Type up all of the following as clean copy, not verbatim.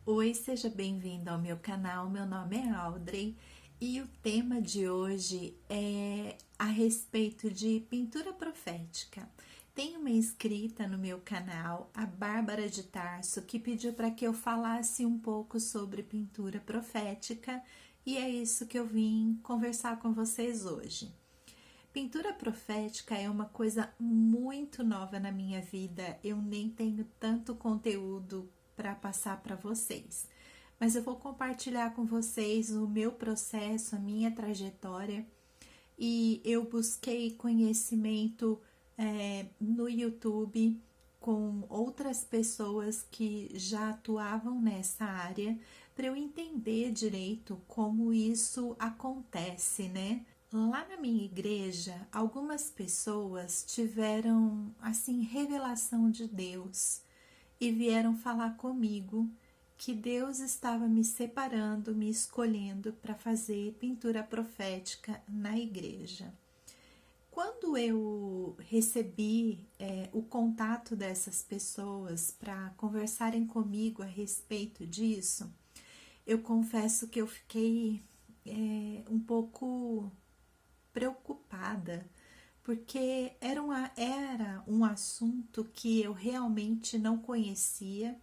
Oi, seja bem-vindo ao meu canal. Meu nome é Audrey e o tema de hoje é a respeito de pintura profética. Tem uma inscrita no meu canal, a Bárbara de Tarso, que pediu para que eu falasse um pouco sobre pintura profética e é isso que eu vim conversar com vocês hoje. Pintura profética é uma coisa muito nova na minha vida, eu nem tenho tanto conteúdo para passar para vocês, mas eu vou compartilhar com vocês o meu processo, a minha trajetória, e eu busquei conhecimento no YouTube com outras pessoas que já atuavam nessa área para eu entender direito como isso acontece, né? Lá na minha igreja, algumas pessoas tiveram assim revelação de Deus e vieram falar comigo que Deus estava me separando, me escolhendo para fazer pintura profética na igreja. Quando eu recebi o contato dessas pessoas para conversarem comigo a respeito disso, eu confesso que eu fiquei um pouco preocupada, porque era um assunto que eu realmente não conhecia,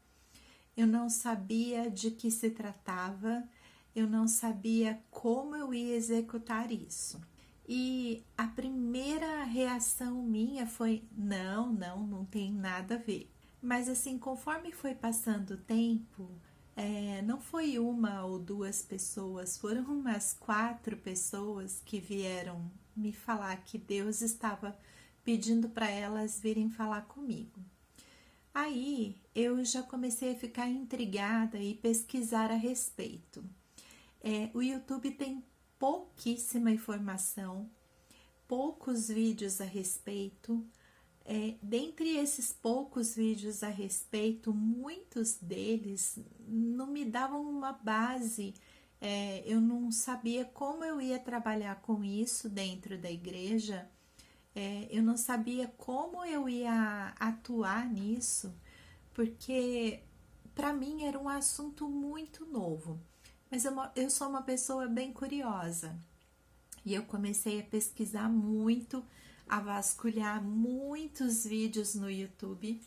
eu não sabia de que se tratava, eu não sabia como eu ia executar isso. E a primeira reação minha foi: não tem nada a ver. Mas assim, conforme foi passando o tempo, não foi uma ou duas pessoas, foram umas 4 pessoas que vieram me falar que Deus estava pedindo para elas virem falar comigo. Aí eu já comecei a ficar intrigada e pesquisar a respeito. O YouTube tem pouquíssima informação, poucos vídeos a respeito. Dentre esses poucos vídeos a respeito, muitos deles não me davam uma base, eu não sabia como eu ia trabalhar com isso dentro da igreja, eu não sabia como eu ia atuar nisso, porque para mim era um assunto muito novo, mas eu sou uma pessoa bem curiosa e eu comecei a pesquisar muito, a vasculhar muitos vídeos no YouTube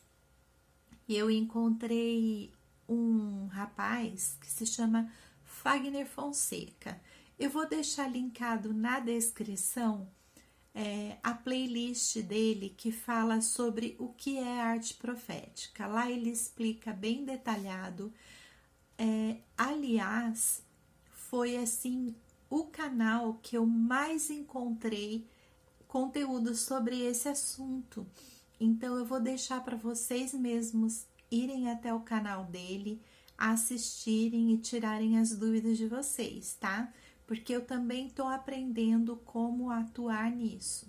e eu encontrei um rapaz que se chama Fagner Fonseca. Eu vou deixar linkado na descrição a playlist dele que fala sobre o que é arte profética. Lá ele explica bem detalhado. Aliás, foi assim o canal que eu mais encontrei conteúdo sobre esse assunto. Então eu vou deixar para vocês mesmos irem até o canal dele, assistirem e tirarem as dúvidas de vocês, tá? Porque eu também estou aprendendo como atuar nisso.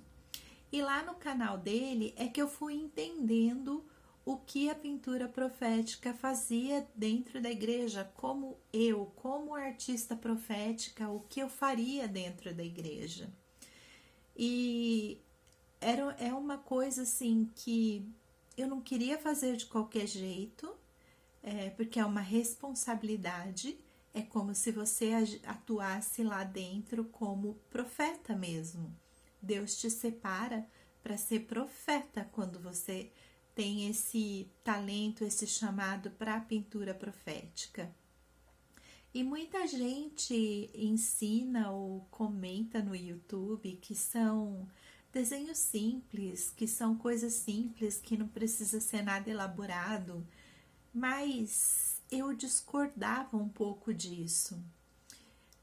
E lá no canal dele é que eu fui entendendo o que a pintura profética fazia dentro da igreja, como artista profética, o que eu faria dentro da igreja. E é uma coisa assim que eu não queria fazer de qualquer jeito, porque é uma responsabilidade, é como se você atuasse lá dentro como profeta mesmo. Deus te separa para ser profeta quando você tem esse talento, esse chamado para a pintura profética. E muita gente ensina ou comenta no YouTube que são desenhos simples, que são coisas simples, que não precisa ser nada elaborado, mas eu discordava um pouco disso.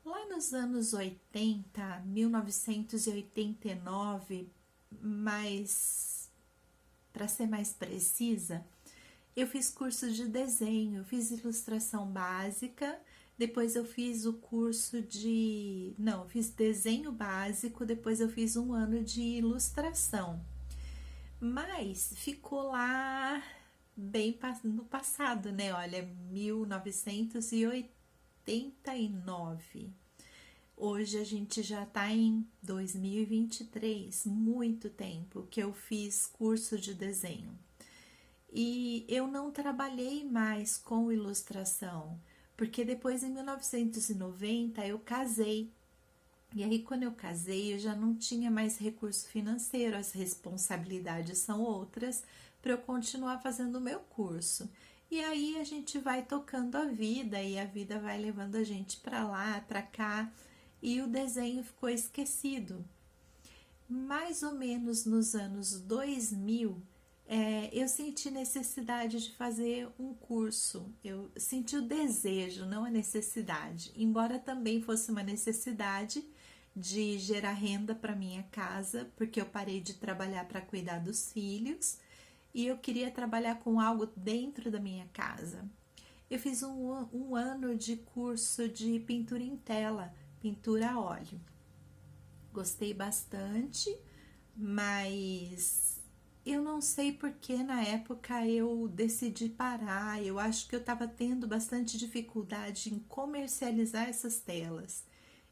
Lá nos anos 80, 1989, mas para ser mais precisa, eu fiz curso de desenho, eu fiz ilustração básica, depois eu fiz o curso de... Não, eu fiz desenho básico, depois eu fiz um ano de ilustração. Mas ficou lá bem no passado, né? Olha, 1989. Hoje a gente já tá em 2023, muito tempo que eu fiz curso de desenho. E eu não trabalhei mais com ilustração. porque depois em 1990 eu casei. E aí, quando eu casei, eu já não tinha mais recurso financeiro, as responsabilidades são outras para eu continuar fazendo o meu curso. E aí a gente vai tocando a vida e a vida vai levando a gente para lá, para cá, e o desenho ficou esquecido. Mais ou menos nos anos 2000, eu senti necessidade de fazer um curso. Eu senti o desejo, não a necessidade. Embora também fosse uma necessidade de gerar renda para minha casa, porque eu parei de trabalhar para cuidar dos filhos e eu queria trabalhar com algo dentro da minha casa. Eu fiz um ano de curso de pintura em tela, pintura a óleo. Gostei bastante, mas eu não sei porque na época eu decidi parar. Eu acho que eu estava tendo bastante dificuldade em comercializar essas telas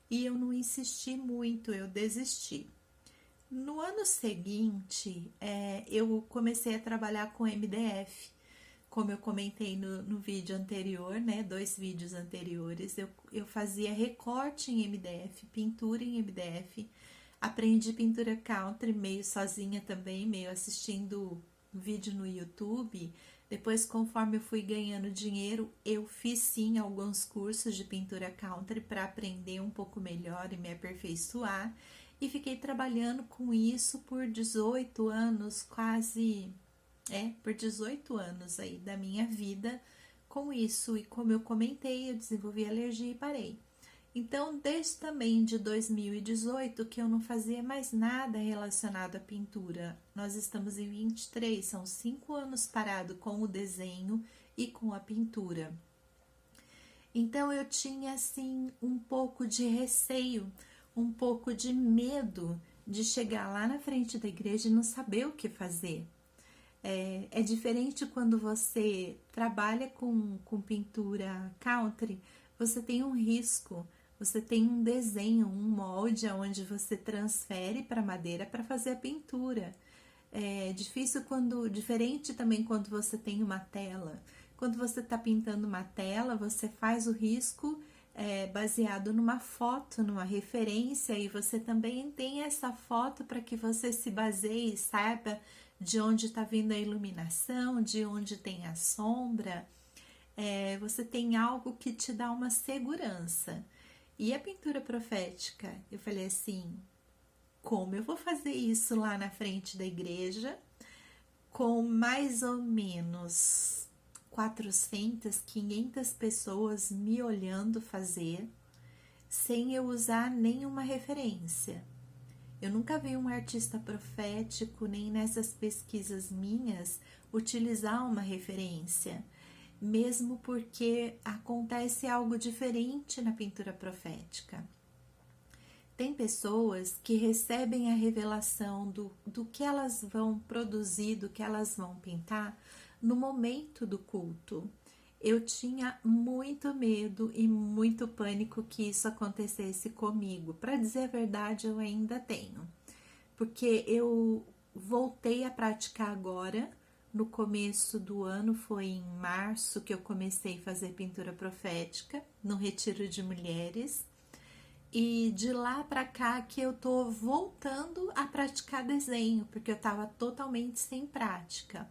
e eu não insisti muito, eu desisti. No ano seguinte, eu comecei a trabalhar com MDF. Como eu comentei no vídeo anterior, né, 2 vídeos anteriores, eu fazia recorte em MDF, pintura em MDF, aprendi pintura country meio sozinha também, meio assistindo vídeo no YouTube. Depois, conforme eu fui ganhando dinheiro, eu fiz sim alguns cursos de pintura country para aprender um pouco melhor e me aperfeiçoar. E fiquei trabalhando com isso por 18 anos, por 18 anos aí da minha vida com isso. E como eu comentei, eu desenvolvi alergia e parei. Então, desde também de 2018 que eu não fazia mais nada relacionado à pintura. Nós estamos em 23, são 5 anos parado com o desenho e com a pintura. Então, eu tinha assim um pouco de receio, um pouco de medo de chegar lá na frente da igreja e não saber o que fazer. É diferente quando você trabalha com pintura country, você tem um risco, você tem um desenho, um molde onde você transfere para madeira para fazer a pintura. É difícil diferente também quando você tem uma tela. Quando você está pintando uma tela, você faz o risco baseado numa foto, numa referência, e você também tem essa foto para que você se baseie e saiba de onde está vindo a iluminação, de onde tem a sombra. Você tem algo que te dá uma segurança. E a pintura profética, eu falei assim, como eu vou fazer isso lá na frente da igreja, com mais ou menos 400, 500 pessoas me olhando fazer, sem eu usar nenhuma referência. Eu nunca vi um artista profético, nem nessas pesquisas minhas, utilizar uma referência, mesmo porque acontece algo diferente na pintura profética. Tem pessoas que recebem a revelação do que elas vão produzir, do que elas vão pintar no momento do culto. Eu tinha muito medo e muito pânico que isso acontecesse comigo. Para dizer a verdade, eu ainda tenho. Porque eu voltei a praticar agora, no começo do ano, foi em março que eu comecei a fazer pintura profética, no retiro de mulheres. E de lá para cá que eu tô voltando a praticar desenho, porque eu tava totalmente sem prática.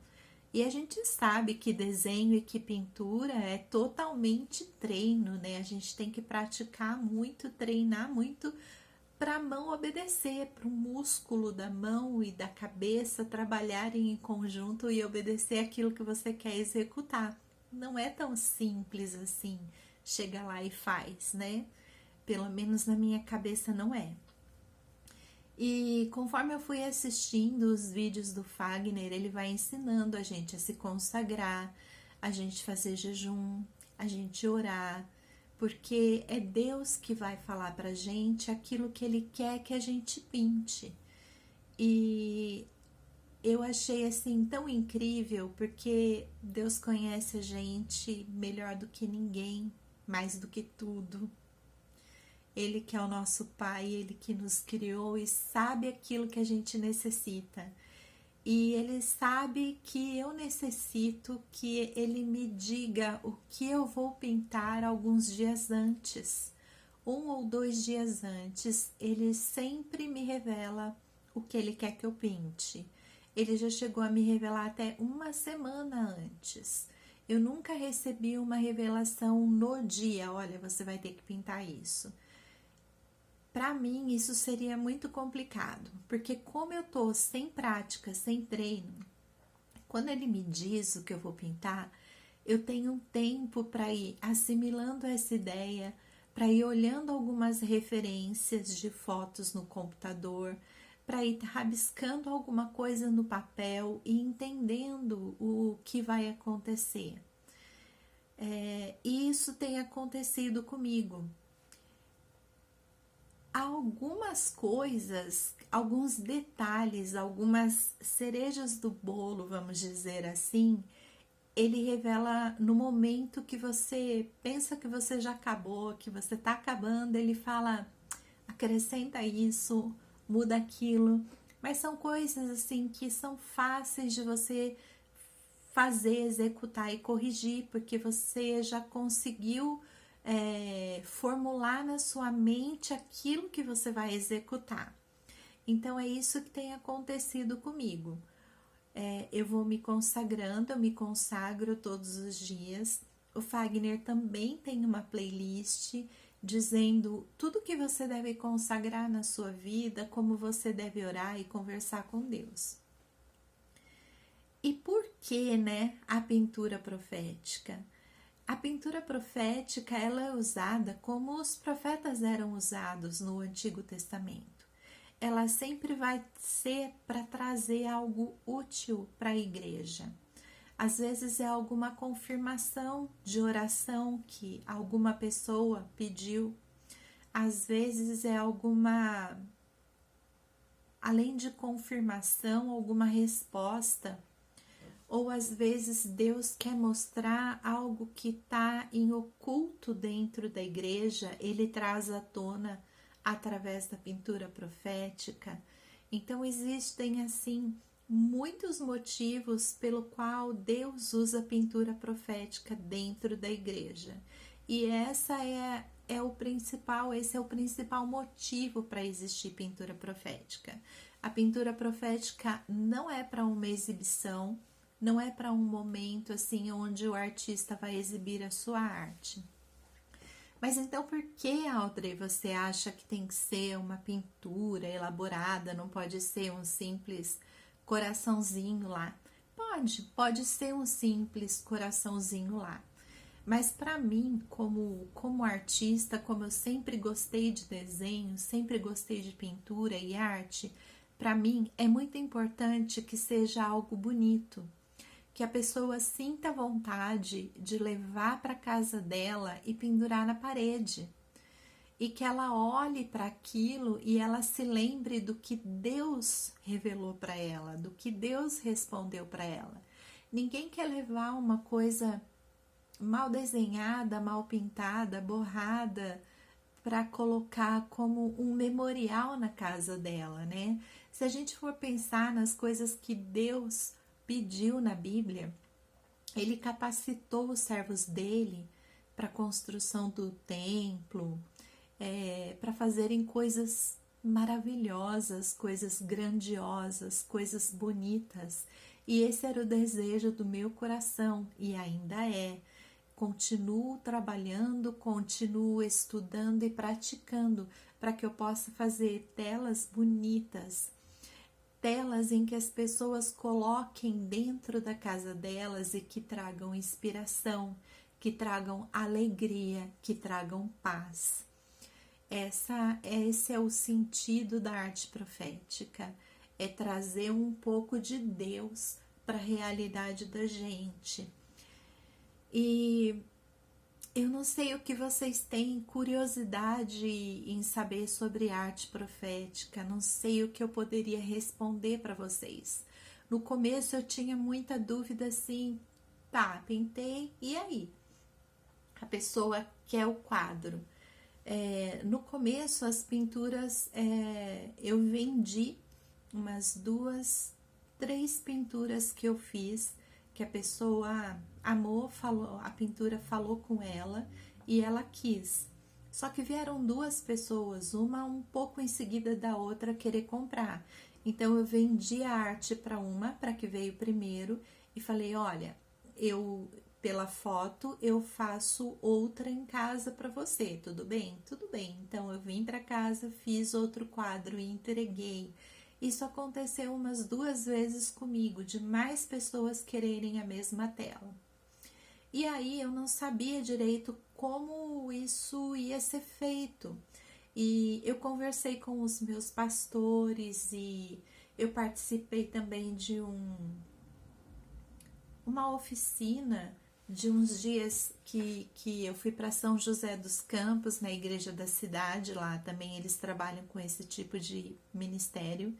E a gente sabe que desenho e que pintura é totalmente treino, né? A gente tem que praticar muito, treinar muito para a mão obedecer, para o músculo da mão e da cabeça trabalharem em conjunto e obedecer aquilo que você quer executar. Não é tão simples assim, chega lá e faz, né? Pelo menos na minha cabeça não é. E conforme eu fui assistindo os vídeos do Fagner, ele vai ensinando a gente a se consagrar, a gente fazer jejum, a gente orar, porque é Deus que vai falar pra gente aquilo que Ele quer que a gente pinte. E eu achei assim tão incrível, porque Deus conhece a gente melhor do que ninguém, mais do que tudo. Ele que é o nosso Pai, Ele que nos criou e sabe aquilo que a gente necessita. e ele sabe que eu necessito que ele me diga o que eu vou pintar alguns dias antes. 1 ou 2 dias antes, ele sempre me revela o que ele quer que eu pinte. Ele já chegou a me revelar até uma semana antes. Eu nunca recebi uma revelação no dia, olha, você vai ter que pintar isso. Para mim, isso seria muito complicado, porque como eu tô sem prática, sem treino, quando ele me diz o que eu vou pintar, eu tenho um tempo para ir assimilando essa ideia, para ir olhando algumas referências de fotos no computador, para ir rabiscando alguma coisa no papel e entendendo o que vai acontecer. E isso tem acontecido comigo. Algumas coisas, alguns detalhes, algumas cerejas do bolo, vamos dizer assim, ele revela no momento que você pensa que você já acabou, que você tá acabando, ele fala, acrescenta isso, muda aquilo, mas são coisas assim que são fáceis de você fazer, executar e corrigir, porque você já conseguiu formular na sua mente aquilo que você vai executar. Então é isso que tem acontecido comigo. Eu vou me consagrando, eu me consagro todos os dias. O Fagner também tem uma playlist dizendo tudo que você deve consagrar na sua vida, como você deve orar e conversar com Deus. E por que, né, a pintura profética? A pintura profética, ela é usada como os profetas eram usados no Antigo Testamento. Ela sempre vai ser para trazer algo útil para a igreja. Às vezes é alguma confirmação de oração que alguma pessoa pediu. Às vezes é alguma, além de confirmação, alguma resposta. Ou às vezes Deus quer mostrar algo que está em oculto dentro da igreja, ele traz à tona através da pintura profética. Então existem assim muitos motivos pelo qual Deus usa a pintura profética dentro da igreja. E esse é o principal motivo para existir pintura profética. A pintura profética não é para uma exibição, não é para um momento assim onde o artista vai exibir a sua arte. Mas então por que, Audrey, você acha que tem que ser uma pintura elaborada, não pode ser um simples coraçãozinho lá? Pode ser um simples coraçãozinho lá. Mas para mim, como artista, como eu sempre gostei de desenho, sempre gostei de pintura e arte, para mim é muito importante que seja algo bonito, que a pessoa sinta vontade de levar para casa dela e pendurar na parede, e que ela olhe para aquilo e ela se lembre do que Deus revelou para ela, do que Deus respondeu para ela. Ninguém quer levar uma coisa mal desenhada, mal pintada, borrada, para colocar como um memorial na casa dela, né? Se a gente for pensar nas coisas que Deus pediu na Bíblia, ele capacitou os servos dele para a construção do templo, para fazerem coisas maravilhosas, coisas grandiosas, coisas bonitas. E esse era o desejo do meu coração e ainda é. Continuo trabalhando, continuo estudando e praticando para que eu possa fazer telas bonitas, telas em que as pessoas coloquem dentro da casa delas e que tragam inspiração, que tragam alegria, que tragam paz. Esse é o sentido da arte profética, é trazer um pouco de Deus para a realidade da gente. E eu não sei o que vocês têm curiosidade em saber sobre arte profética, não sei o que eu poderia responder para vocês. No começo eu tinha muita dúvida assim, tá, pintei, e aí? A pessoa quer o quadro. No começo as pinturas eu vendi umas 2, 3 pinturas que eu fiz, que a pessoa amou, falou, a pintura falou com ela e ela quis. Só que vieram 2 pessoas, uma um pouco em seguida da outra, querer comprar. Então eu vendi a arte para uma, para que veio primeiro, e falei: olha, eu pela foto eu faço outra em casa para você, tudo bem? Tudo bem. Então eu vim para casa, fiz outro quadro e entreguei. Isso aconteceu umas 2 vezes comigo, de mais pessoas quererem a mesma tela. E aí eu não sabia direito como isso ia ser feito. E eu conversei com os meus pastores e eu participei também de uma oficina de uns dias que eu fui para São José dos Campos, na igreja da cidade. Lá também eles trabalham com esse tipo de ministério,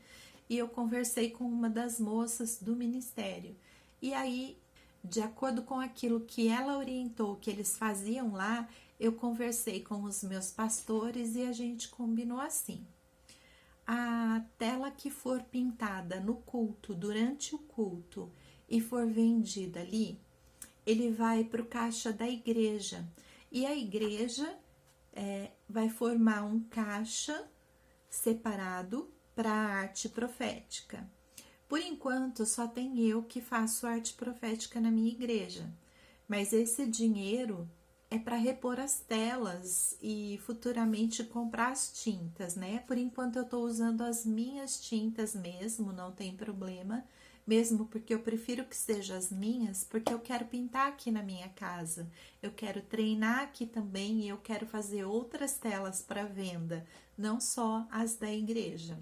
e eu conversei com uma das moças do ministério. E aí, de acordo com aquilo que ela orientou que eles faziam lá, eu conversei com os meus pastores e a gente combinou assim: a tela que for pintada no culto, durante o culto, e for vendida ali, ele vai para o caixa da igreja. E a igreja vai formar um caixa separado para a arte profética. Por enquanto, só tem eu que faço arte profética na minha igreja. Mas esse dinheiro é para repor as telas e futuramente comprar as tintas, né? Por enquanto eu estou usando as minhas tintas mesmo, não tem problema. Mesmo porque eu prefiro que sejam as minhas, porque eu quero pintar aqui na minha casa. Eu quero treinar aqui também e eu quero fazer outras telas para venda, não só as da igreja.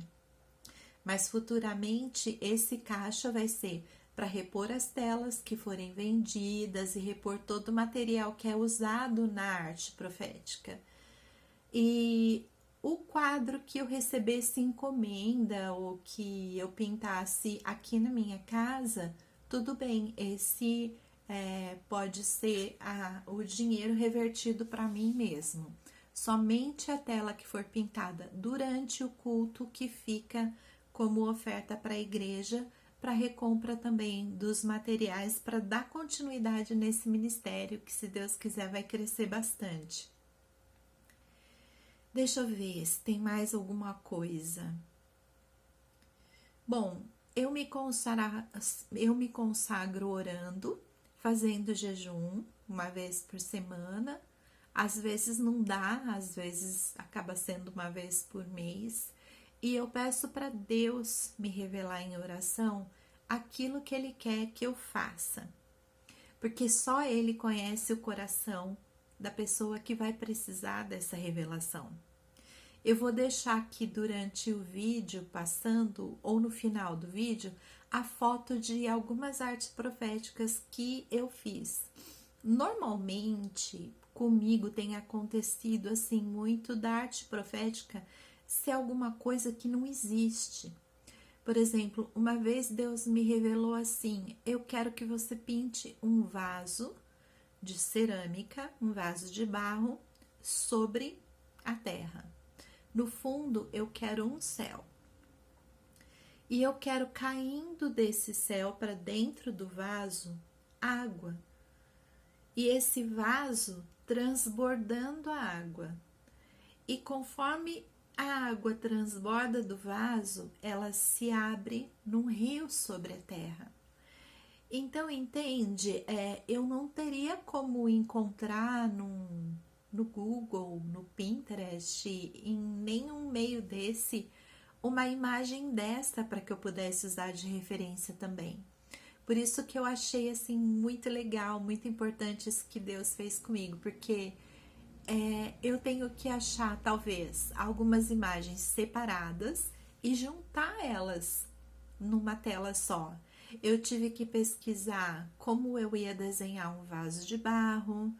Mas futuramente esse caixa vai ser para repor as telas que forem vendidas e repor todo o material que é usado na arte profética. E o quadro que eu recebesse encomenda ou que eu pintasse aqui na minha casa, tudo bem, esse pode ser o dinheiro revertido para mim mesmo. Somente a tela que for pintada durante o culto que fica como oferta para a igreja, para recompra também dos materiais, para dar continuidade nesse ministério que, se Deus quiser, vai crescer bastante. Deixa eu ver se tem mais alguma coisa. Bom, eu me consagro orando, fazendo jejum 1 vez por semana. Às vezes não dá, às vezes acaba sendo 1 vez por mês. E eu peço para Deus me revelar em oração aquilo que Ele quer que eu faça. Porque só Ele conhece o coração da pessoa que vai precisar dessa revelação. Eu vou deixar aqui durante o vídeo passando, ou no final do vídeo, a foto de algumas artes proféticas que eu fiz. Normalmente, comigo tem acontecido assim muito da arte profética ser alguma coisa que não existe. Por exemplo, uma vez Deus me revelou assim: eu quero que você pinte um vaso de cerâmica, um vaso de barro, sobre a terra. No fundo, eu quero um céu. E eu quero, caindo desse céu para dentro do vaso, água. E esse vaso transbordando a água. E conforme a água transborda do vaso, ela se abre num rio sobre a terra. Então, entende? Eu não teria como encontrar no Google, no Pinterest, em nenhum meio desse, uma imagem desta para que eu pudesse usar de referência também. Por isso que eu achei assim muito legal, muito importante isso que Deus fez comigo, porque eu tenho que achar talvez algumas imagens separadas e juntar elas numa tela só. Eu tive que pesquisar como eu ia desenhar um vaso de barro,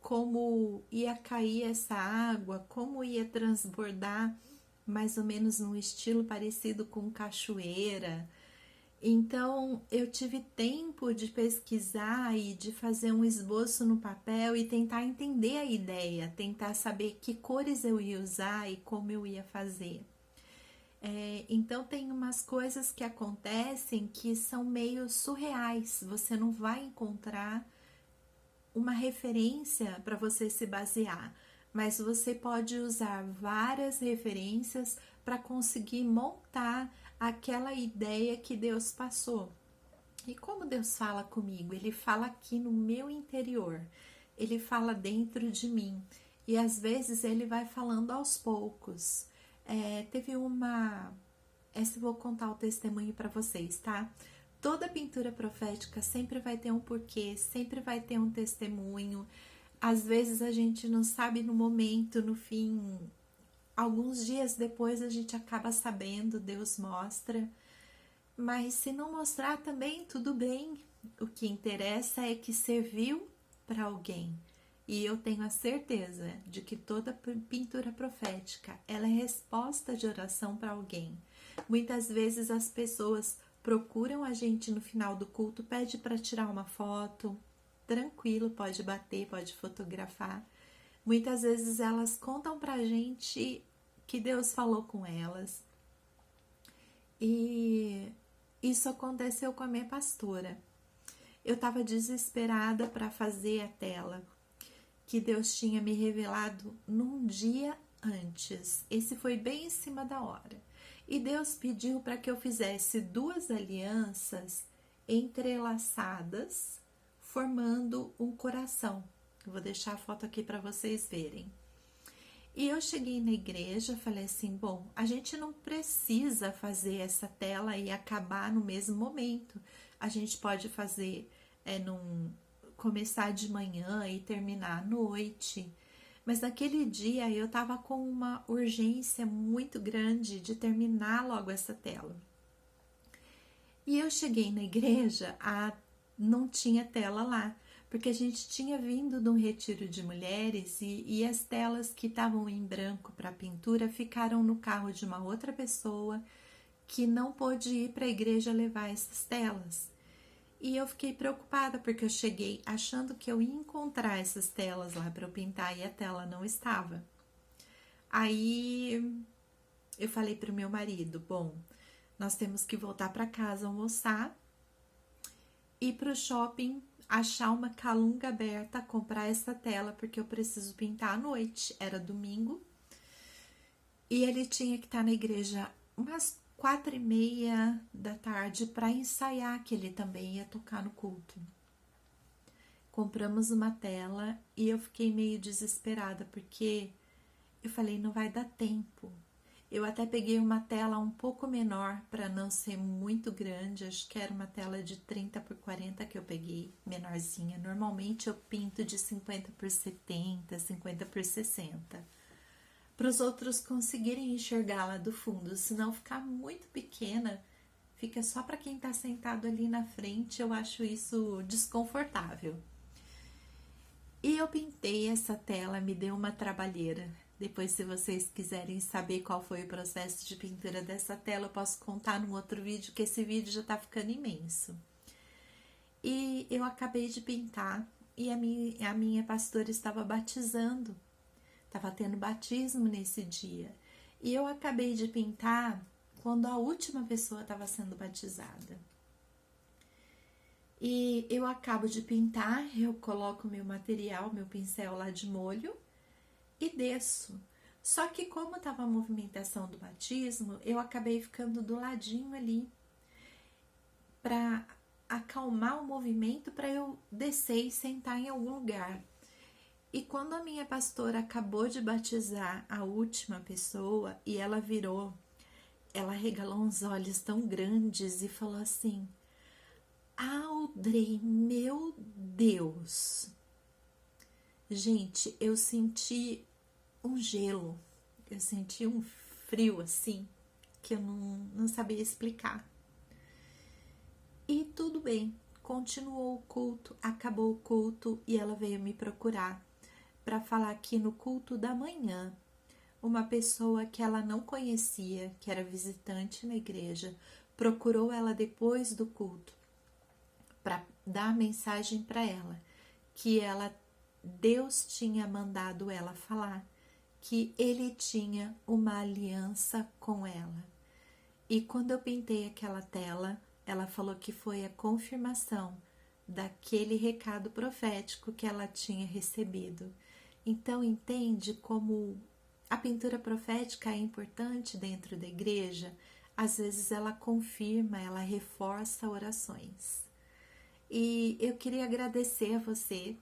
como ia cair essa água, como ia transbordar, mais ou menos num estilo parecido com cachoeira. Então, eu tive tempo de pesquisar e de fazer um esboço no papel e tentar entender a ideia, tentar saber que cores eu ia usar e como eu ia fazer. Então tem umas coisas que acontecem que são meio surreais. Você não vai encontrar uma referência para você se basear, mas você pode usar várias referências para conseguir montar aquela ideia que Deus passou. E como Deus fala comigo? Ele fala aqui no meu interior, ele fala dentro de mim, e às vezes ele vai falando aos poucos. Teve uma. Essa eu vou contar o testemunho para vocês, tá? Toda pintura profética sempre vai ter um porquê, sempre vai ter um testemunho. Às vezes a gente não sabe no momento, no fim, alguns dias depois a gente acaba sabendo, Deus mostra. Mas se não mostrar também, tudo bem. O que interessa é que serviu para alguém. E eu tenho a certeza de que toda pintura profética, ela é resposta de oração para alguém. Muitas vezes as pessoas procuram a gente no final do culto, pede para tirar uma foto, tranquilo, pode bater, pode fotografar. Muitas vezes elas contam pra gente que Deus falou com elas. E isso aconteceu com a minha pastora. Eu estava desesperada para fazer a tela que Deus tinha me revelado num dia antes. Esse foi bem em cima da hora. E Deus pediu para que eu fizesse 2 alianças entrelaçadas, formando um coração. Eu vou deixar a foto aqui para vocês verem. E eu cheguei na igreja, falei assim, bom, a gente não precisa fazer essa tela e acabar no mesmo momento. A gente pode fazer, começar de manhã e terminar à noite. Mas naquele dia eu tava com uma urgência muito grande de terminar logo essa tela. E eu cheguei na igreja, não tinha tela lá, porque a gente tinha vindo de um retiro de mulheres e as telas que estavam em branco para pintura ficaram no carro de uma outra pessoa que não pôde ir para a igreja levar essas telas. E eu fiquei preocupada porque eu cheguei achando que eu ia encontrar essas telas lá para eu pintar e a tela não estava. Aí eu falei para o meu marido, bom, nós temos que voltar para casa almoçar, ir para o shopping, achar uma calunga aberta, comprar essa tela porque eu preciso pintar à noite. Era domingo e ele tinha que estar na igreja umas 4:30 da tarde para ensaiar, que ele também ia tocar no culto. Compramos uma tela e eu fiquei meio desesperada porque eu falei, não vai dar tempo. Eu até peguei uma tela um pouco menor para não ser muito grande, acho que era uma tela de 30 por 40 que eu peguei, menorzinha. Normalmente eu pinto de 50 por 70, 50 por 60. Para os outros conseguirem enxergar lá do fundo, senão ficar muito pequena, fica só para quem está sentado ali na frente, eu acho isso desconfortável. E eu pintei essa tela, me deu uma trabalheira. Depois, se vocês quiserem saber qual foi o processo de pintura dessa tela, eu posso contar num outro vídeo, que esse vídeo já tá ficando imenso. E eu acabei de pintar e a minha pastora estava batizando. Estava tendo batismo nesse dia. E eu acabei de pintar quando a última pessoa estava sendo batizada. E eu acabo de pintar, eu coloco meu material, meu pincel lá de molho e desço. Só que como estava a movimentação do batismo, eu acabei ficando do ladinho ali para acalmar o movimento para eu descer e sentar em algum lugar. E quando a minha pastora acabou de batizar a última pessoa e ela virou, ela regalou uns olhos tão grandes e falou assim: Audrey, meu Deus! Gente, eu senti um gelo, eu senti um frio assim, que eu não sabia explicar. E tudo bem, continuou o culto, acabou o culto e ela veio me procurar para falar que no culto da manhã, uma pessoa que ela não conhecia, que era visitante na igreja, procurou ela depois do culto para dar a mensagem para ela, que Deus tinha mandado ela falar, que ele tinha uma aliança com ela. E quando eu pintei aquela tela, ela falou que foi a confirmação daquele recado profético que ela tinha recebido. Então, entende como a pintura profética é importante dentro da igreja? Às vezes ela confirma, ela reforça orações. E eu queria agradecer a você.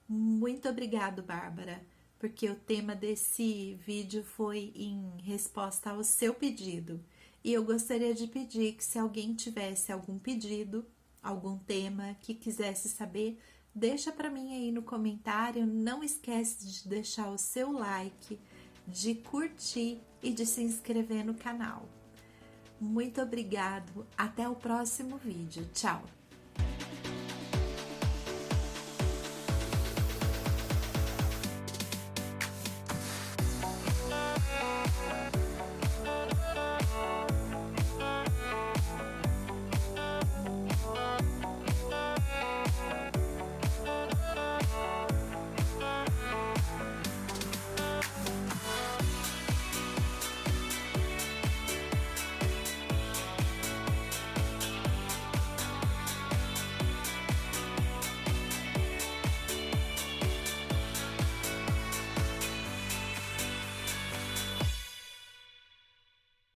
Muito obrigado, Bárbara, porque o tema desse vídeo foi em resposta ao seu pedido. E eu gostaria de pedir que, se alguém tivesse algum pedido, algum tema que quisesse saber, deixa para mim aí no comentário. Não esquece de deixar o seu like, de curtir e de se inscrever no canal. Muito obrigado, até o próximo vídeo. Tchau!